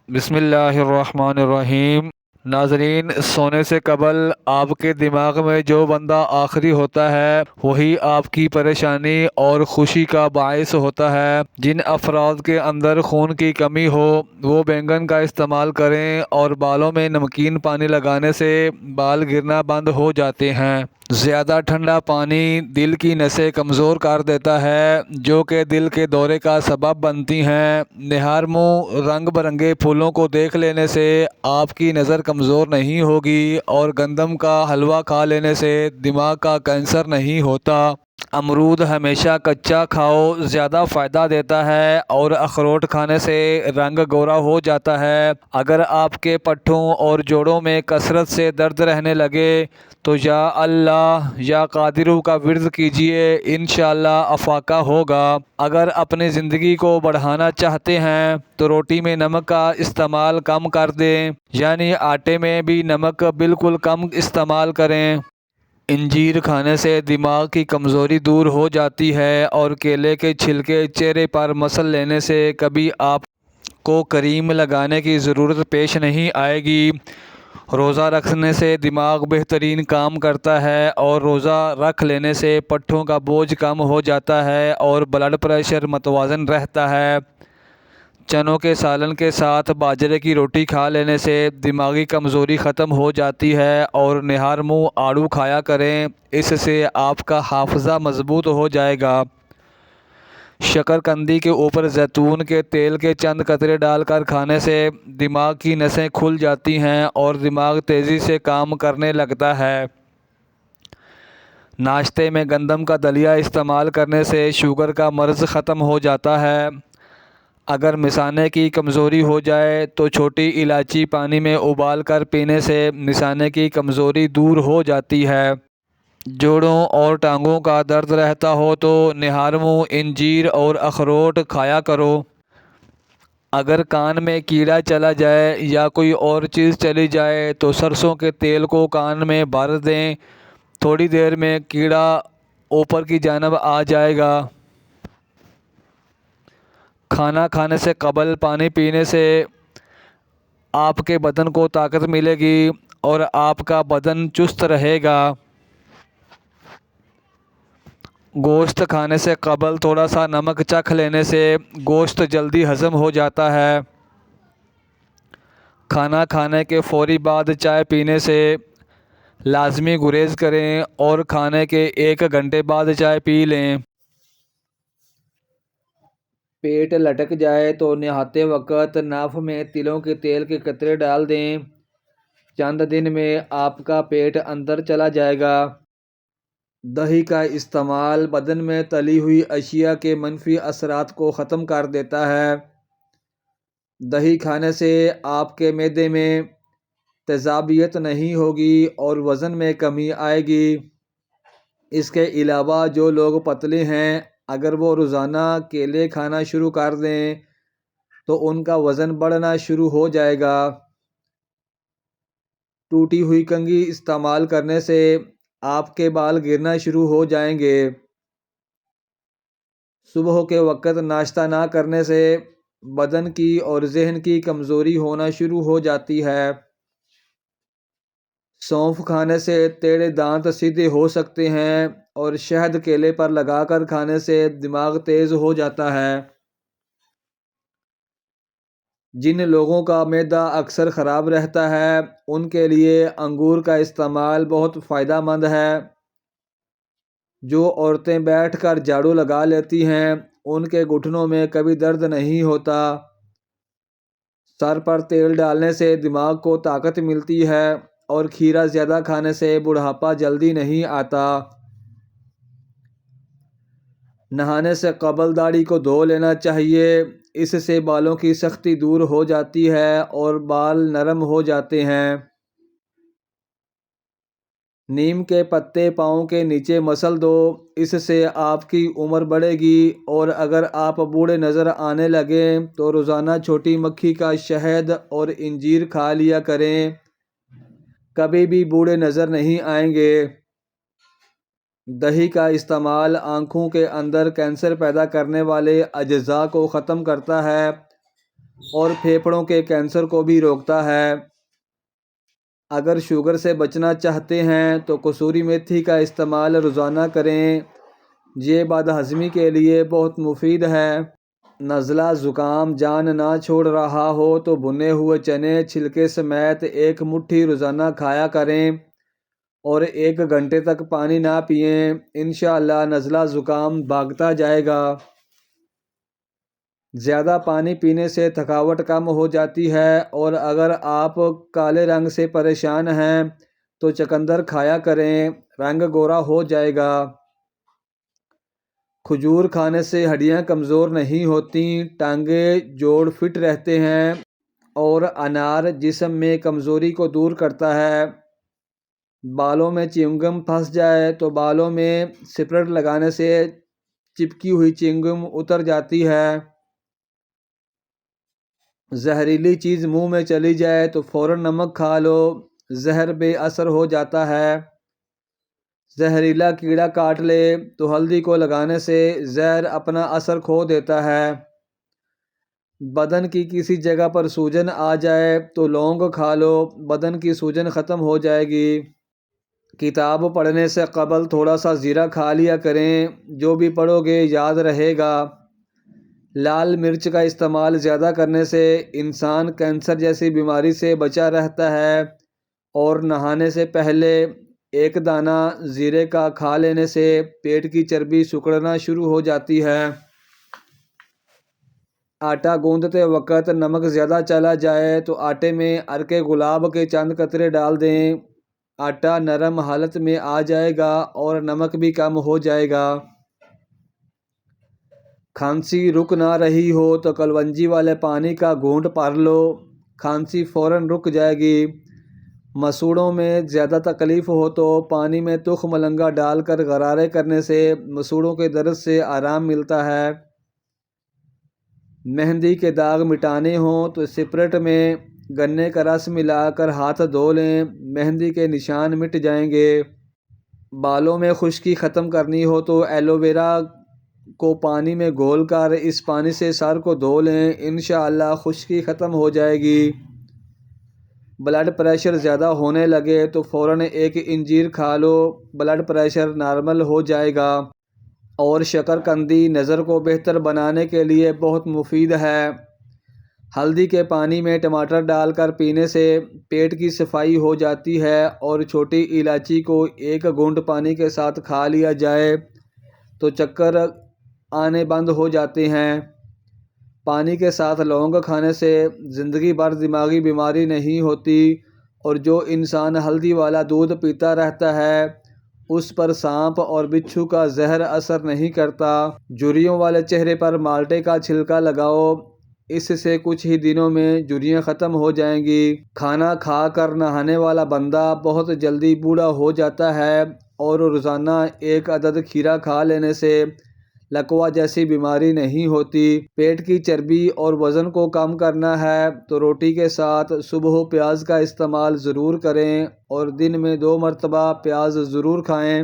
بسم اللہ الرحمن الرحیم۔ ناظرین، سونے سے قبل آپ کے دماغ میں جو بندہ آخری ہوتا ہے وہی آپ کی پریشانی اور خوشی کا باعث ہوتا ہے۔ جن افراد کے اندر خون کی کمی ہو وہ بینگن کا استعمال کریں اور بالوں میں نمکین پانی لگانے سے بال گرنا بند ہو جاتے ہیں۔ زیادہ ٹھنڈا پانی دل کی نسیں کمزور کر دیتا ہے جو کہ دل کے دورے کا سبب بنتی ہیں۔ نہار منہ رنگ برنگے پھولوں کو دیکھ لینے سے آپ کی نظر کمزور نہیں ہوگی اور گندم کا حلوہ کھا لینے سے دماغ کا کینسر نہیں ہوتا۔ امرود ہمیشہ کچا کھاؤ، زیادہ فائدہ دیتا ہے اور اخروٹ کھانے سے رنگ گورا ہو جاتا ہے۔ اگر آپ کے پٹھوں اور جوڑوں میں کثرت سے درد رہنے لگے تو یا اللہ یا قادرو کا ورد کیجئے، انشاءاللہ افاقہ ہوگا۔ اگر اپنی زندگی کو بڑھانا چاہتے ہیں تو روٹی میں نمک کا استعمال کم کر دیں، یعنی آٹے میں بھی نمک بالکل کم استعمال کریں۔ انجیر کھانے سے دماغ کی کمزوری دور ہو جاتی ہے اور کیلے کے چھلکے چہرے پر مل لینے سے کبھی آپ کو کریم لگانے کی ضرورت پیش نہیں آئے گی۔ روزہ رکھنے سے دماغ بہترین کام کرتا ہے اور روزہ رکھ لینے سے پٹھوں کا بوجھ کم ہو جاتا ہے اور بلڈ پریشر متوازن رہتا ہے۔ چنوں کے سالن کے ساتھ باجرے کی روٹی کھا لینے سے دماغی کمزوری ختم ہو جاتی ہے اور نہار منہ آڑو کھایا کریں، اس سے آپ کا حافظہ مضبوط ہو جائے گا۔ شکرقندی کے اوپر زیتون کے تیل کے چند قطرے ڈال کر کھانے سے دماغ کی نسیں کھل جاتی ہیں اور دماغ تیزی سے کام کرنے لگتا ہے۔ ناشتے میں گندم کا دلیا استعمال کرنے سے شوگر کا مرض ختم ہو جاتا ہے۔ اگر مثانے کی کمزوری ہو جائے تو چھوٹی الائچی پانی میں ابال کر پینے سے مثانے کی کمزوری دور ہو جاتی ہے۔ جوڑوں اور ٹانگوں کا درد رہتا ہو تو نہار منہ انجیر اور اخروٹ کھایا کرو۔ اگر کان میں کیڑا چلا جائے یا کوئی اور چیز چلی جائے تو سرسوں کے تیل کو کان میں بھر دیں، تھوڑی دیر میں کیڑا اوپر کی جانب آ جائے گا۔ کھانا کھانے سے قبل پانی پینے سے آپ کے بدن کو طاقت ملے گی اور آپ کا بدن چست رہے گا۔ گوشت کھانے سے قبل تھوڑا سا نمک چکھ لینے سے گوشت جلدی ہضم ہو جاتا ہے۔ کھانا کھانے کے فوری بعد چائے پینے سے لازمی گریز کریں اور کھانے کے 1 گھنٹے بعد چائے پی لیں۔ پیٹ لٹک جائے تو نہاتے وقت ناف میں تلوں کے تیل کے قطرے ڈال دیں، چند دن میں آپ کا پیٹ اندر چلا جائے گا۔ دہی کا استعمال بدن میں تلی ہوئی اشیاء کے منفی اثرات کو ختم کر دیتا ہے۔ دہی کھانے سے آپ کے معدے میں تیزابیت نہیں ہوگی اور وزن میں کمی آئے گی۔ اس کے علاوہ جو لوگ پتلے ہیں اگر وہ روزانہ کیلے کھانا شروع کر دیں تو ان کا وزن بڑھنا شروع ہو جائے گا۔ ٹوٹی ہوئی کنگھی استعمال کرنے سے آپ کے بال گرنا شروع ہو جائیں گے۔ صبح کے وقت ناشتہ نہ کرنے سے بدن کی اور ذہن کی کمزوری ہونا شروع ہو جاتی ہے۔ سونف کھانے سے ٹیڑھے دانت سیدھے ہو سکتے ہیں اور شہد کیلے پر لگا کر کھانے سے دماغ تیز ہو جاتا ہے۔ جن لوگوں کا معدہ اکثر خراب رہتا ہے ان کے لیے انگور کا استعمال بہت فائدہ مند ہے۔ جو عورتیں بیٹھ کر جھاڑو لگا لیتی ہیں ان کے گھٹنوں میں کبھی درد نہیں ہوتا۔ سر پر تیل ڈالنے سے دماغ کو طاقت ملتی ہے اور کھیرا زیادہ کھانے سے بڑھاپا جلدی نہیں آتا۔ نہانے سے قبل داڑھی کو دھو لینا چاہیے، اس سے بالوں کی سختی دور ہو جاتی ہے اور بال نرم ہو جاتے ہیں۔ نیم کے پتے پاؤں کے نیچے مسل دو، اس سے آپ کی عمر بڑھے گی اور اگر آپ بوڑھے نظر آنے لگیں تو روزانہ چھوٹی مکھی کا شہد اور انجیر کھا لیا کریں، کبھی بھی بوڑھے نظر نہیں آئیں گے۔ دہی کا استعمال آنکھوں کے اندر کینسر پیدا کرنے والے اجزاء کو ختم کرتا ہے اور پھیپھڑوں کے کینسر کو بھی روکتا ہے۔ اگر شوگر سے بچنا چاہتے ہیں تو کسوری میتھی کا استعمال روزانہ کریں، یہ بد ہضمی کے لیے بہت مفید ہے۔ نزلہ زکام جان نہ چھوڑ رہا ہو تو بھنے ہوئے چنے چھلکے سمیت ایک مٹھی روزانہ کھایا کریں اور 1 گھنٹے تک پانی نہ پئیں، انشاءاللہ نزلہ زکام بھاگتا جائے گا۔ زیادہ پانی پینے سے تھکاوٹ کم ہو جاتی ہے، اور اگر آپ کالے رنگ سے پریشان ہیں تو چقندر کھایا کریں، رنگ گورا ہو جائے گا۔ کھجور کھانے سے ہڈیاں کمزور نہیں ہوتیں، ٹانگیں جوڑ فٹ رہتے ہیں، اور انار جسم میں کمزوری کو دور کرتا ہے۔ بالوں میں چیونگم پھنس جائے تو بالوں میں سپرٹ لگانے سے چپکی ہوئی چیونگم اتر جاتی ہے۔ زہریلی چیز منہ میں چلی جائے تو فوراً نمک کھا لو، زہر بے اثر ہو جاتا ہے۔ زہریلا کیڑا کاٹ لے تو ہلدی کو لگانے سے زہر اپنا اثر کھو دیتا ہے۔ بدن کی کسی جگہ پر سوجن آ جائے تو لونگ کھا لو، بدن کی سوجن ختم ہو جائے گی۔ کتاب پڑھنے سے قبل تھوڑا سا زیرہ کھا لیا کریں، جو بھی پڑھو گے یاد رہے گا۔ لال مرچ کا استعمال زیادہ کرنے سے انسان کینسر جیسی بیماری سے بچا رہتا ہے، اور نہانے سے پہلے 1 دانہ زیرے کا کھا لینے سے پیٹ کی چربی سکڑنا شروع ہو جاتی ہے۔ آٹا گوندھتے وقت نمک زیادہ چلا جائے تو آٹے میں عرق گلاب کے چند قطرے ڈال دیں، آٹا نرم حالت میں آ جائے گا اور نمک بھی کم ہو جائے گا۔ کھانسی رک نہ رہی ہو تو کلونجی والے پانی کا گھونٹ بھر لو، کھانسی فوراً رک جائے گی۔ مسوڑھوں میں زیادہ تکلیف ہو تو پانی میں تخم ملنگا ڈال کر غرارے کرنے سے مسوڑھوں کے درد سے آرام ملتا ہے۔ مہندی کے داغ مٹانے ہوں تو سپرٹ میں گنے کا رس ملا کر ہاتھ دھو لیں، مہندی کے نشان مٹ جائیں گے۔ بالوں میں خشکی ختم کرنی ہو تو ایلو ویرا کو پانی میں گھول کر اس پانی سے سر کو دھو لیں، انشاءاللہ خشکی ختم ہو جائے گی۔ بلڈ پریشر زیادہ ہونے لگے تو فوراً 1 انجیر کھا لو، بلڈ پریشر نارمل ہو جائے گا۔ اور شکرقندی نظر کو بہتر بنانے کے لیے بہت مفید ہے۔ ہلدی کے پانی میں ٹماٹر ڈال کر پینے سے پیٹ کی صفائی ہو جاتی ہے، اور چھوٹی الائچی کو 1 گھونٹ پانی کے ساتھ کھا لیا جائے تو چکر آنے بند ہو جاتے ہیں۔ پانی کے ساتھ لونگ کھانے سے زندگی بھر دماغی بیماری نہیں ہوتی، اور جو انسان ہلدی والا دودھ پیتا رہتا ہے اس پر سانپ اور بچھو کا زہر اثر نہیں کرتا۔ جھریوں والے چہرے پر مالٹے کا چھلکا لگاؤ، اس سے کچھ ہی دنوں میں جھریاں ختم ہو جائیں گی۔ کھانا کھا کر نہانے والا بندہ بہت جلدی بوڑھا ہو جاتا ہے، اور روزانہ 1 عدد کھیرا کھا لینے سے لکوا جیسی بیماری نہیں ہوتی۔ پیٹ کی چربی اور وزن کو کم کرنا ہے تو روٹی کے ساتھ صبح پیاز کا استعمال ضرور کریں، اور دن میں 2 مرتبہ پیاز ضرور کھائیں۔